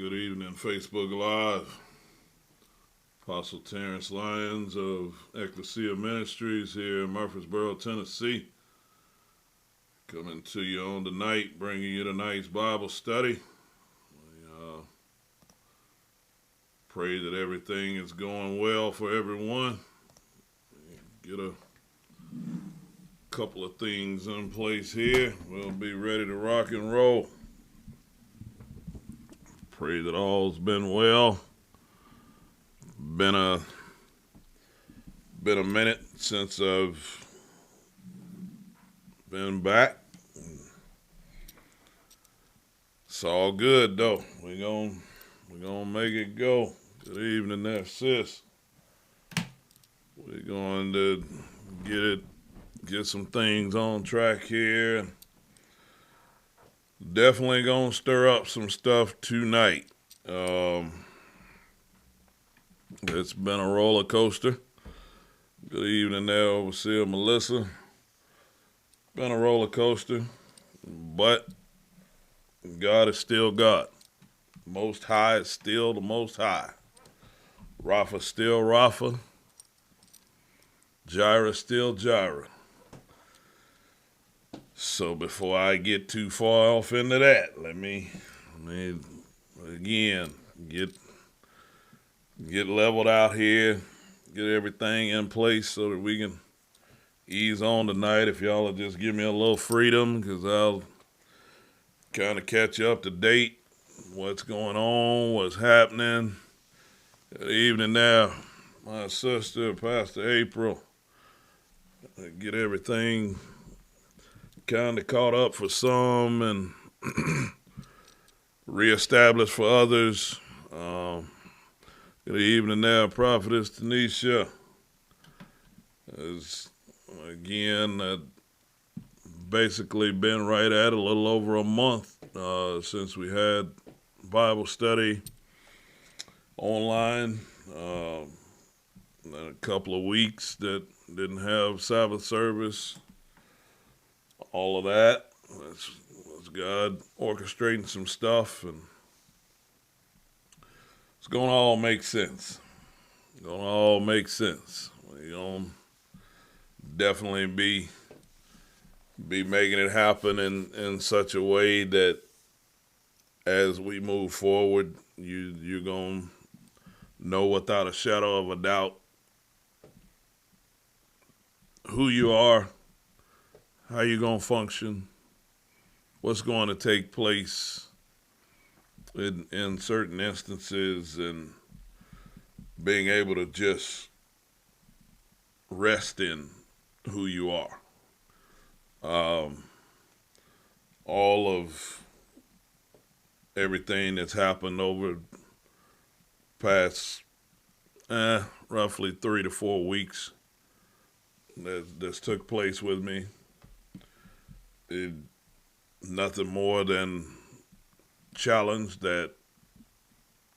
Good evening, Facebook Live. Apostle Terrence Lyons of Ecclesia Ministries here in Murfreesboro, Tennessee. Coming to you on tonight, bringing you tonight's Bible study. We pray that everything is going well for everyone. Get a couple of things in place here. We'll be ready to rock and roll. Pray that all's been well. Been a minute since I've been back. It's all good though. We're gonna make it go. Good evening there, sis. We're going to get some things on track here. Definitely gonna stir up some stuff tonight. It's been a roller coaster. Good evening there, Overseer Melissa. Been a roller coaster, but God is still God. Most High is still the Most High. Rapha still Rapha. Jireh still Jireh. So before I get too far off into that, let me again get leveled out here, get everything in place so that we can ease on tonight. If y'all will just give me a little freedom, because I'll kind of catch you up to date, what's going on, what's happening. Good evening now, my sister, Pastor April. Get everything kind of caught up for some and reestablished for others. Good evening now, Prophetess Tanisha. I've basically been right at a little over a month since we had Bible study online. A couple of weeks that didn't have Sabbath service. All of that was God orchestrating some stuff, and it's going to all make sense. It's going to all make sense. We're going to definitely be making it happen in such a way that as we move forward, you're going to know without a shadow of a doubt who you are, how you're going to function, what's going to take place in certain instances, and being able to just rest in who you are. All of everything that's happened over past roughly 3 to 4 weeks that's took place with me, nothing more than challenge that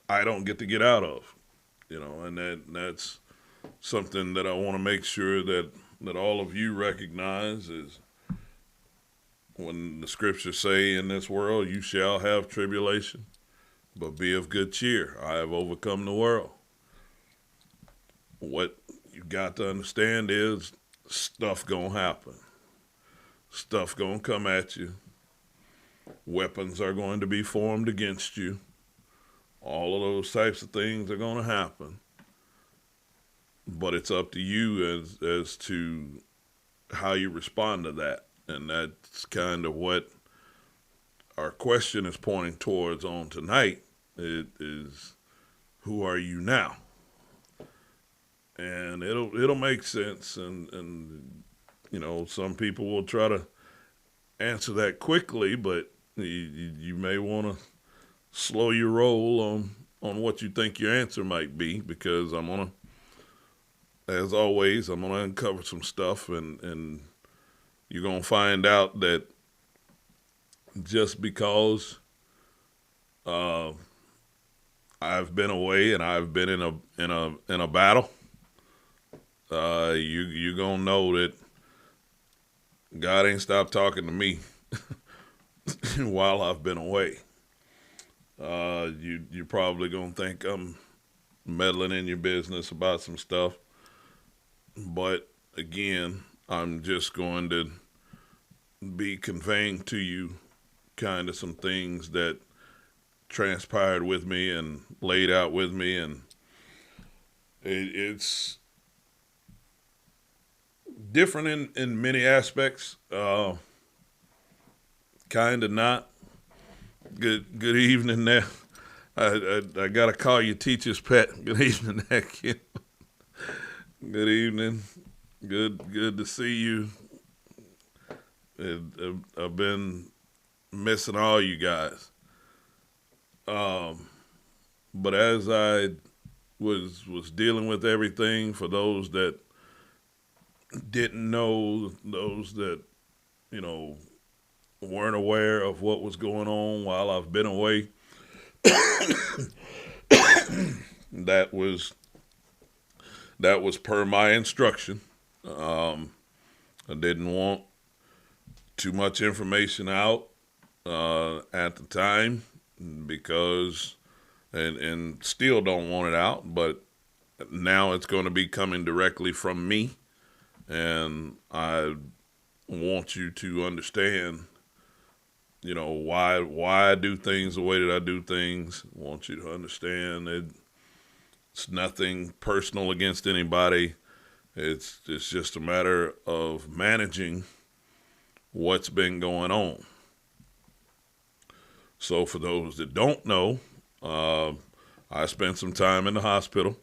I don't get to get out of, and that's something that I want to make sure that all of you recognize is when the scriptures say, in this world you shall have tribulation, but be of good cheer. I have overcome the world. What you got to understand is stuff gonna happen. Stuff gonna come at you. Weapons are going to be formed against you. All of those types of things are going to happen. But it's up to you as to how you respond to that. And that's kind of what our question is pointing towards on tonight. It is, who are you now? And it'll make sense. And some people will try to answer that quickly, but you may want to slow your roll on what you think your answer might be, because as always, I'm gonna uncover some stuff, and you're gonna find out that just because I've been away and I've been in a battle, you're gonna know that God ain't stopped talking to me while I've been away. You're probably gonna think I'm meddling in your business about some stuff, but again, I'm just going to be conveying to you kind of some things that transpired with me and laid out with me, and it's different in many aspects. Kind of not. Good evening there. I gotta call you teacher's pet. Good evening there, kid. Good evening. Good to see you. I've been missing all you guys. But as I was dealing with everything, for those that didn't know, those that you know weren't aware of what was going on while I've been away, that was per my instruction. I didn't want too much information out at the time because, and still don't want it out, but now it's going to be coming directly from me, and I want you to understand, why I do things the way that I do things. I want you to understand that it's nothing personal against anybody. It's just a matter of managing what's been going on. So for those that don't know, I spent some time in the hospital.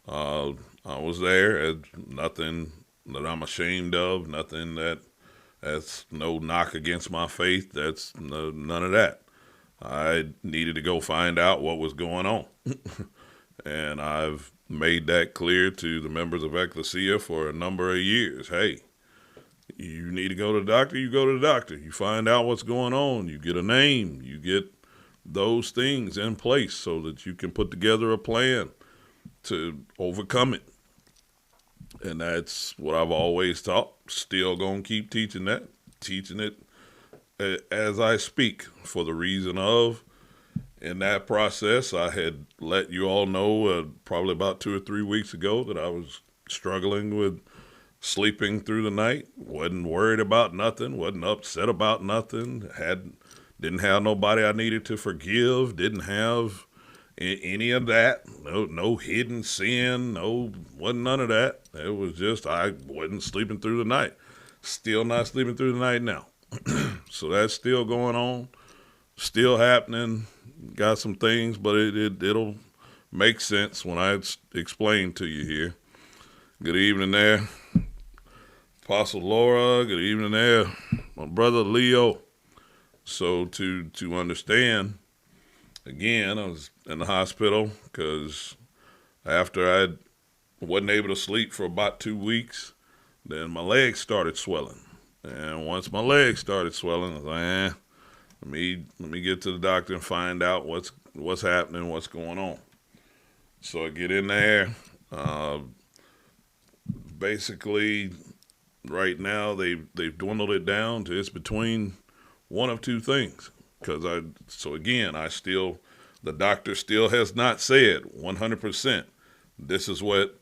I was there. Nothing that I'm ashamed of. Nothing that's no knock against my faith. That's none of that. I needed to go find out what was going on. And I've made that clear to the members of Ecclesia for a number of years. Hey, you need to go to the doctor, you go to the doctor. You find out what's going on. You get a name. You get those things in place so that you can put together a plan to overcome it. And that's what I've always taught. Still going to keep teaching it as I speak, for the reason of, in that process, I had let you all know probably about 2 or 3 weeks ago that I was struggling with sleeping through the night. Wasn't worried about nothing. Wasn't upset about nothing. Didn't have nobody I needed to forgive. Didn't have any of that. No hidden sin. Wasn't none of that. It was just I wasn't sleeping through the night. Still not sleeping through the night now. So that's still going on. Still happening. Got some things, but it'll make sense when I explain to you here. Good evening there, Apostle Laura. Good evening there, my brother Leo. So to understand, again, I was in the hospital because after I wasn't able to sleep for about 2 weeks, then my legs started swelling. And once my legs started swelling, I was like, let me get to the doctor and find out what's happening, what's going on. So I get in there. Basically, right now they've dwindled it down to it's between one of two things. The doctor still has not said 100% this is what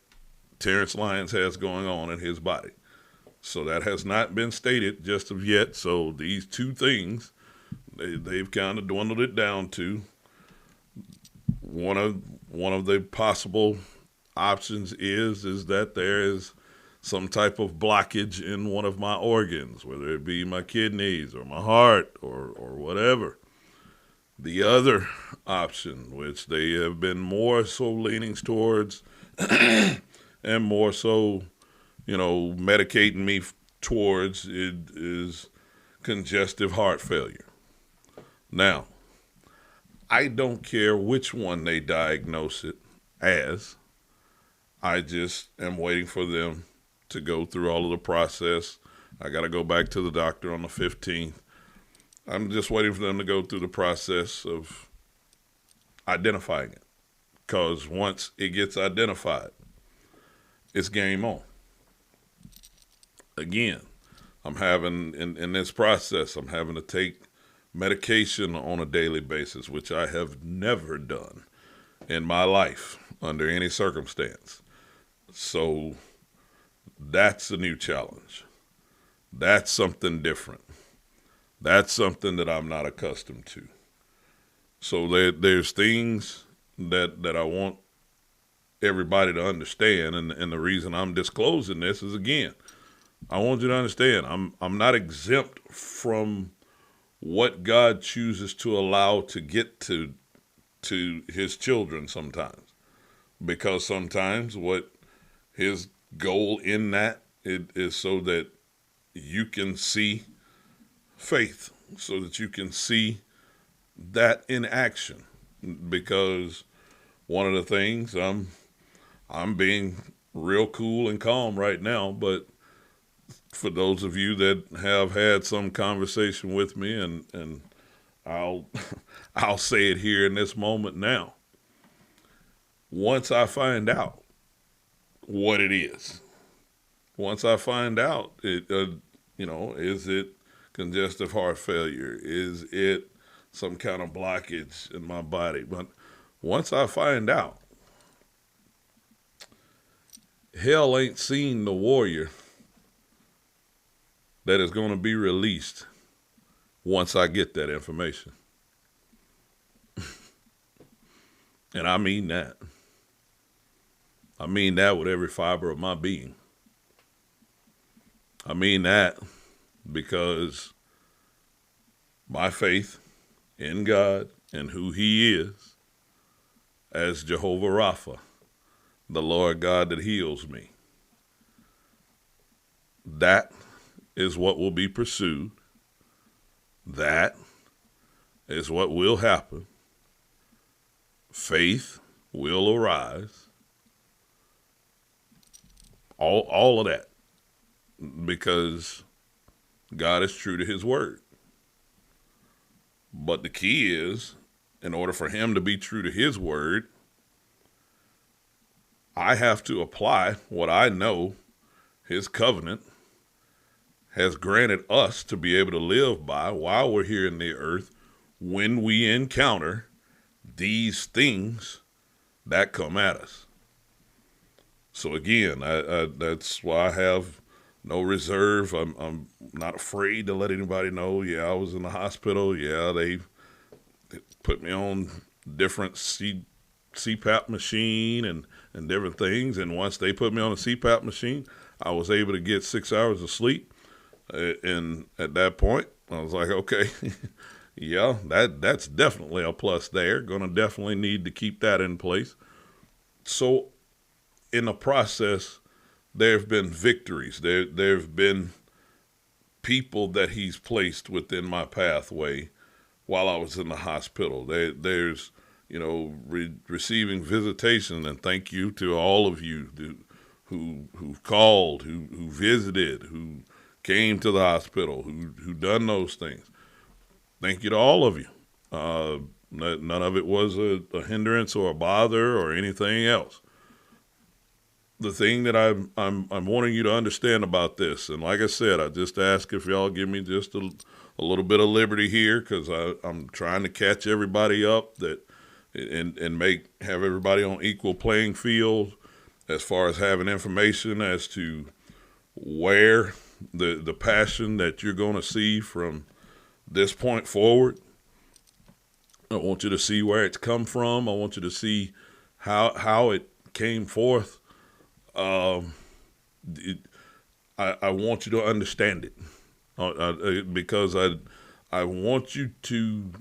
Terrence Lyons has going on in his body. So that has not been stated just of yet. So these two things, they've kind of dwindled it down to one of the possible options is that there is some type of blockage in one of my organs, whether it be my kidneys or my heart or whatever. The other option, which they have been more so leaning towards and more so, medicating me towards, it is congestive heart failure. Now, I don't care which one they diagnose it as. I just am waiting for them to go through all of the process. I got to go back to the doctor on the 15th. I'm just waiting for them to go through the process of identifying it. Because once it gets identified, it's game on. Again, I'm having, in this process, I'm having to take medication on a daily basis, which I have never done in my life under any circumstance. So that's a new challenge. That's something different. That's something that I'm not accustomed to. So there's things that I want everybody to understand, and the reason I'm disclosing this is, again, I want you to understand I'm not exempt from what God chooses to allow to get to his children sometimes, because sometimes what his goal in that is so that you can see faith, so that you can see that in action. Because one of the things, I'm being real cool and calm right now, but for those of you that have had some conversation with me, and I'll I'll say it here in this moment now. Once I find out what it is, once I find out it, is it congestive heart failure? Is it some kind of blockage in my body? But once I find out, hell ain't seen the warrior that is going to be released once I get that information. And I mean that. I mean that with every fiber of my being. I mean that because my faith in God and who he is as Jehovah Rapha, the Lord God that heals me, that is what will be pursued. That is what will happen. Faith will arise. All of that. Because God is true to his word. But the key is, in order for him to be true to his word, I have to apply what I know his covenant has granted us to be able to live by while we're here in the earth when we encounter these things that come at us. So again, I that's why I have no reserve. I'm not afraid to let anybody know, yeah, I was in the hospital. Yeah, they put me on different CPAP machine and different things. And once they put me on a CPAP machine, I was able to get 6 hours of sleep. And at that point, I was like, okay, yeah, that's definitely a plus there. Going to definitely need to keep that in place. So in the process, there have been victories. There have been people that he's placed within my pathway while I was in the hospital. There's, receiving visitation, and thank you to all of you who called, who visited, who came to the hospital, who done those things. Thank you to all of you. None of it was a hindrance or a bother or anything else. The thing that I'm wanting you to understand about this, and like I said, I just ask if y'all give me just a little bit of liberty here, because I'm trying to catch everybody up and have everybody on equal playing field as far as having information as to where the passion that you're going to see from this point forward. I want you to see where it's come from. I want you to see how it came forth. I want you to understand it, because I want you to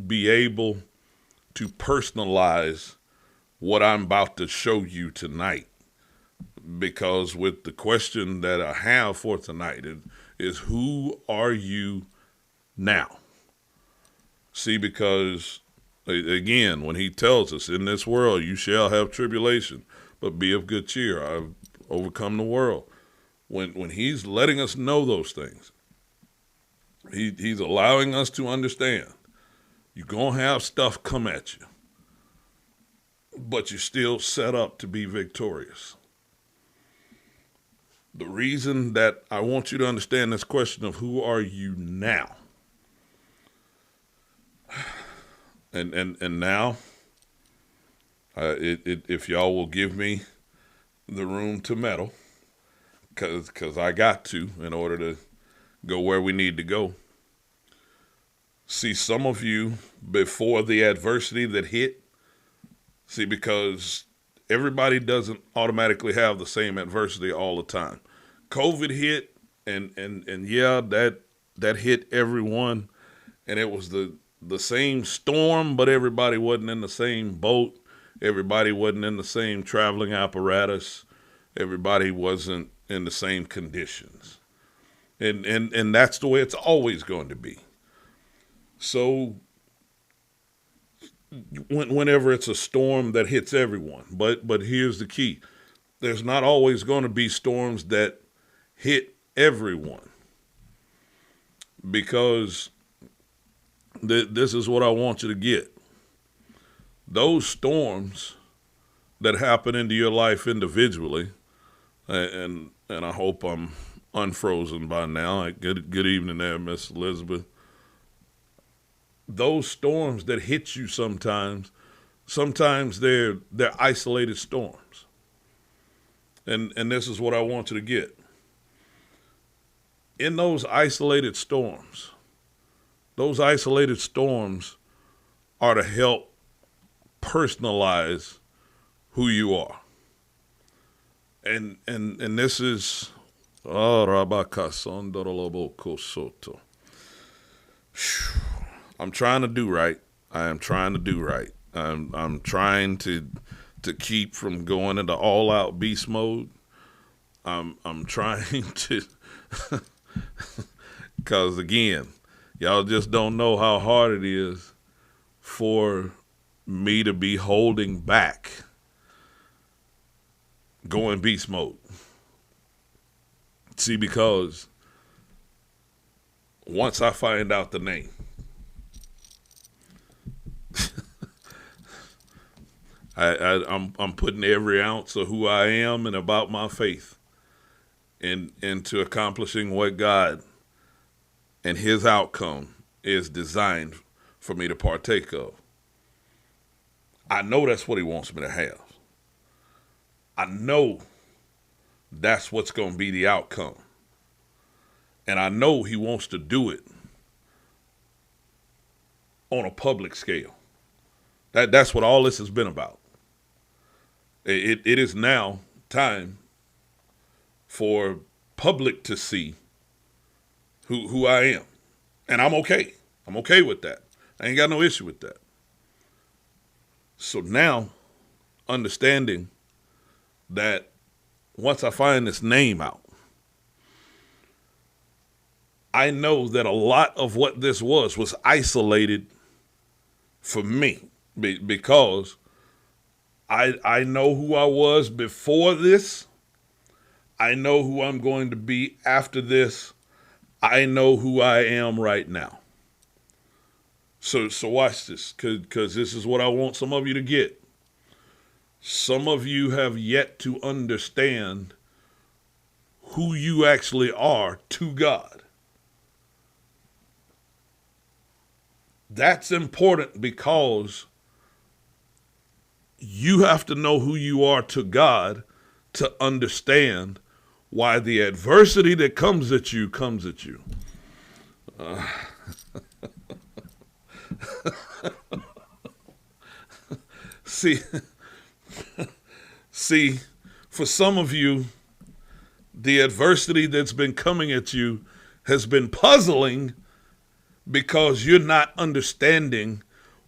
be able to personalize what I'm about to show you tonight. Because with the question that I have for tonight is who are you now? See, because again, when he tells us in this world, you shall have tribulation, but be of good cheer. I've overcome the world. When he's letting us know those things, he's allowing us to understand you're going to have stuff come at you, but you're still set up to be victorious. The reason that I want you to understand this question of who are you now And now, if y'all will give me the room to meddle, because I got to in order to go where we need to go. See, some of you, before the adversity that hit, because everybody doesn't automatically have the same adversity all the time. COVID hit, and yeah, that hit everyone, and it was the same storm, but everybody wasn't in the same boat. Everybody wasn't in the same traveling apparatus. Everybody wasn't in the same conditions. And that's the way it's always going to be. So whenever it's a storm that hits everyone, but here's the key. There's not always going to be storms that hit everyone, because this is what I want you to get. Those storms that happen into your life individually, and I hope I'm unfrozen by now. Good evening there, Miss Elizabeth. Those storms that hit you sometimes they're isolated storms. And this is what I want you to get. In those isolated storms are to help personalize who you are. And this is I'm trying to do right. I am trying to do right. I'm trying to keep from going into all out beast mode. I'm trying to, because again, y'all just don't know how hard it is for me to be holding back going beast mode. See, because once I find out the name, I'm putting every ounce of who I am and about my faith into accomplishing what God and his outcome is designed for me to partake of. I know that's what he wants me to have. I know that's what's going to be the outcome. And I know he wants to do it on a public scale. That's what all this has been about. It is now time for public to see who I am. And I'm okay. I'm okay with that. I ain't got no issue with that. So now, understanding that once I find this name out, I know that a lot of what this was isolated for me, because I know who I was before this. I know who I'm going to be after this. I know who I am right now. So watch this, because this is what I want some of you to get. Some of you have yet to understand who you actually are to God. That's important, because you have to know who you are to God to understand why the adversity that comes at you. See, for some of you, the adversity that's been coming at you has been puzzling, because you're not understanding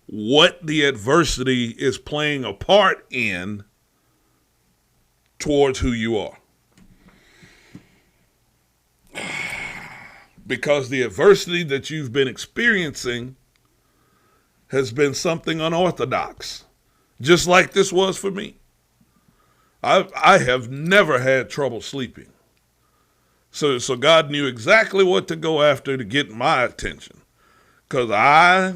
what the adversity is playing a part in towards who you are. Because the adversity that you've been experiencing has been something unorthodox, just like this was for me. I have never had trouble sleeping. So God knew exactly what to go after to get my attention. Because I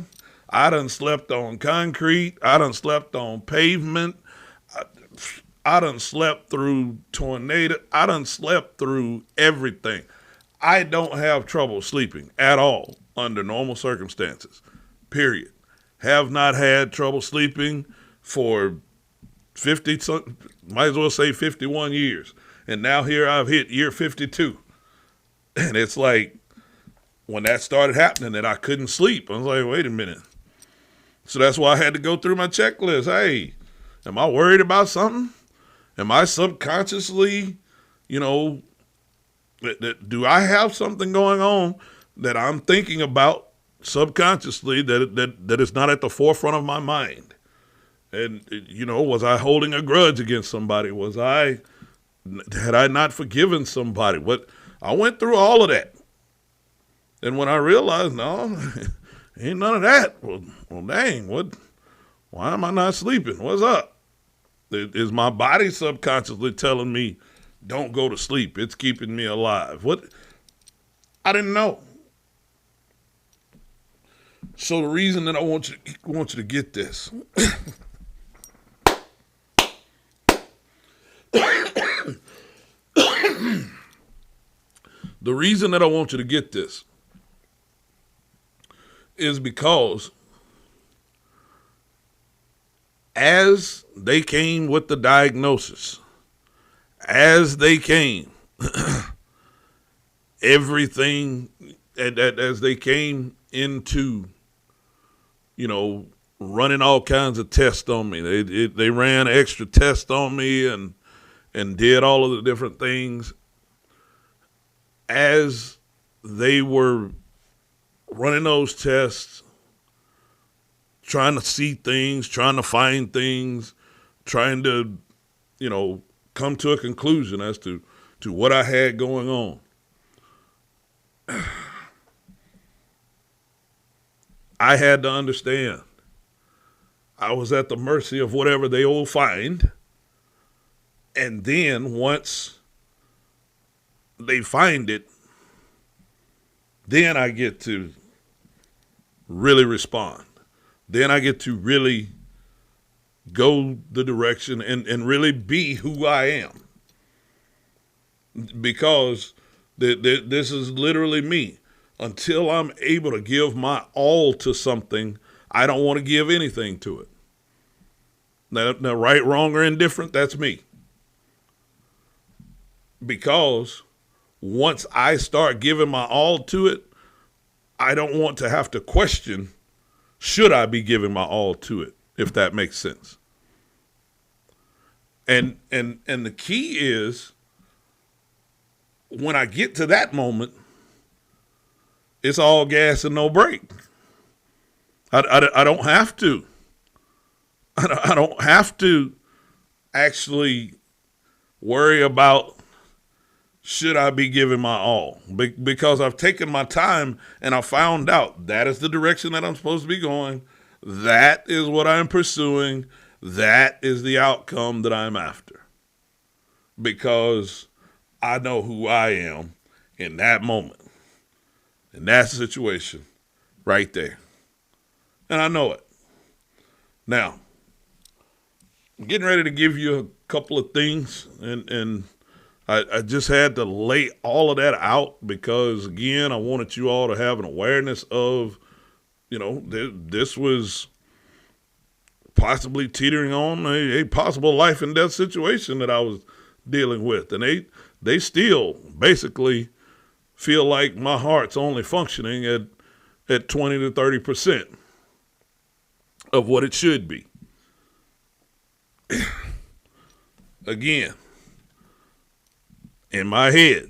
done slept on concrete. I done slept on pavement. I done slept through tornado. I done slept through everything. I don't have trouble sleeping at all under normal circumstances, period. have not had trouble sleeping for 50, might as well say 51 years. And now here I've hit year 52. And it's like, when that started happening, that I couldn't sleep. I was like, wait a minute. So that's why I had to go through my checklist. Hey, am I worried about something? Am I subconsciously, do I have something going on that I'm thinking about subconsciously that is not at the forefront of my mind? And, was I holding a grudge against somebody? Had I not forgiven somebody? I went through all of that. And when I realized, no, ain't none of that. Well, dang, why am I not sleeping? What's up? Is my body subconsciously telling me, don't go to sleep? It's keeping me alive. I didn't know. So the reason that I want you to get this. The reason that I want you to get this is because as they came with the diagnosis, as they came, everything, as they came into, running all kinds of tests on me. They ran extra tests on me and did all of the different things. As they were running those tests, trying to see things, trying to find things, trying to, come to a conclusion as to what I had going on. I had to understand I was at the mercy of whatever they will find. And then once they find it, then I get to really respond. Then I get to really go the direction and really be who I am. Because this is literally me. Until I'm able to give my all to something, I don't want to give anything to it. Now, right, wrong, or indifferent, that's me. Because once I start giving my all to it, I don't want to have to question, should I be giving my all to it, if that makes sense. And the key is, when I get to that moment, it's all gas and no brake. I don't have to. I don't have to actually worry about, should I be giving my all? Because I've taken my time and I found out that is the direction that I'm supposed to be going. That is what I'm pursuing. That is the outcome that I'm after. Because I know who I am in that moment, in that situation, right there. And I know it. Now, I'm getting ready to give you a couple of things, and I just had to lay all of that out because, again, I wanted you all to have an awareness of, this was possibly teetering on a possible life and death situation that I was dealing with. And they still basically feel like my heart's only functioning at 20 to 30% of what it should be. Again, in my head,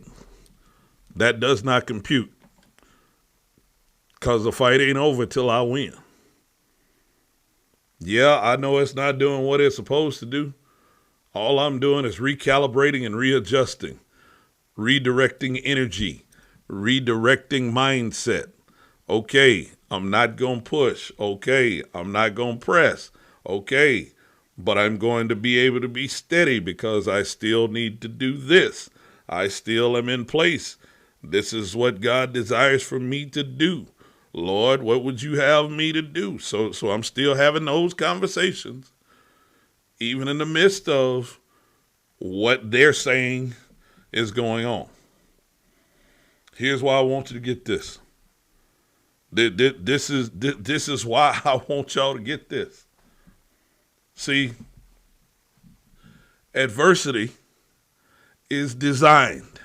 that does not compute, because the fight ain't over till I win. Yeah, I know it's not doing what it's supposed to do. All I'm doing is recalibrating and readjusting, redirecting energy, redirecting mindset. Okay, I'm not going to push. Okay, I'm not going to press. Okay, but I'm going to be able to be steady because I still need to do this. I still am in place. This is what God desires for me to do. Lord, what would you have me to do? So I'm still having those conversations, even in the midst of what they're saying is going on. Here's why I want you to get this. This is why I want y'all to get this. See, adversity is designed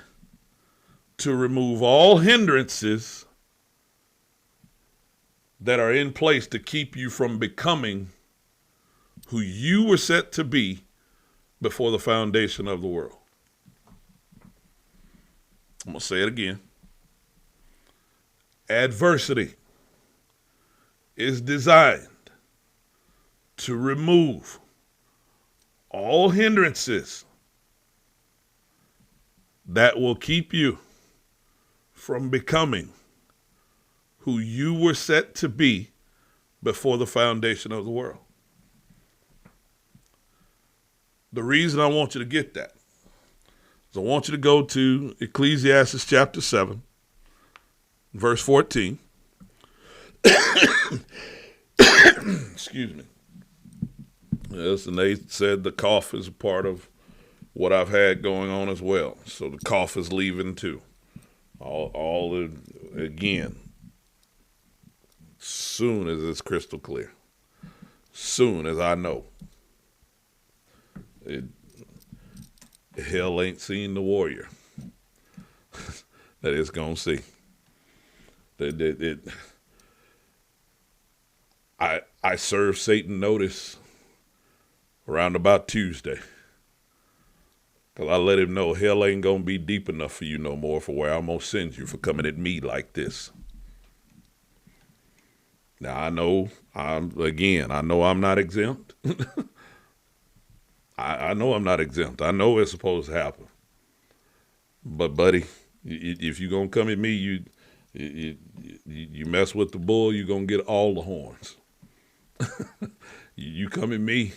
to remove all hindrances that are in place to keep you from becoming who you were set to be before the foundation of the world. I'm going to say it again. Adversity is designed to remove all hindrances that will keep you from becoming who you were set to be before the foundation of the world. The reason I want you to get that is I want you to go to Ecclesiastes chapter 7, verse 14. Excuse me. Yes, and they said the cough is a part of what I've had going on as well. So the cough is leaving too. Again, soon as it's crystal clear, soon as I know, hell ain't seen the warrior that it's gonna see. I served Satan notice around about Tuesday, because I let him know hell ain't gonna be deep enough for you no more, for where I'm gonna send you for coming at me like this. Now I know I'm not exempt. I know I'm not exempt. I know it's supposed to happen. But buddy, if you're gonna come at me, you mess with the bull, you're gonna get all the horns. You come at me,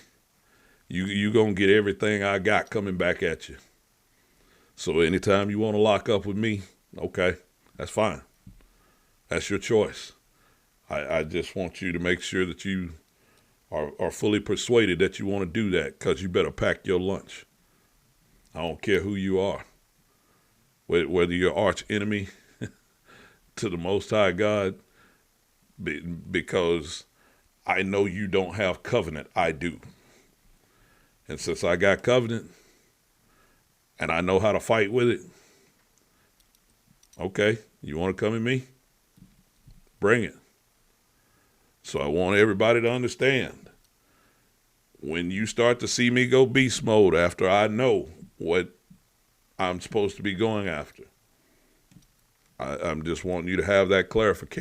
you gonna get everything I got coming back at you. So anytime you want to lock up with me, okay, that's fine. That's your choice. I just want you to make sure that you are fully persuaded that you want to do that, because you better pack your lunch. I don't care who you are, whether you're arch enemy to the Most High God, because I know you don't have covenant. I do. And since I got covenant and I know how to fight with it, okay, you want to come at me? Bring it. So I want everybody to understand, when you start to see me go beast mode after I know what I'm supposed to be going after, I'm just wanting you to have that clarification.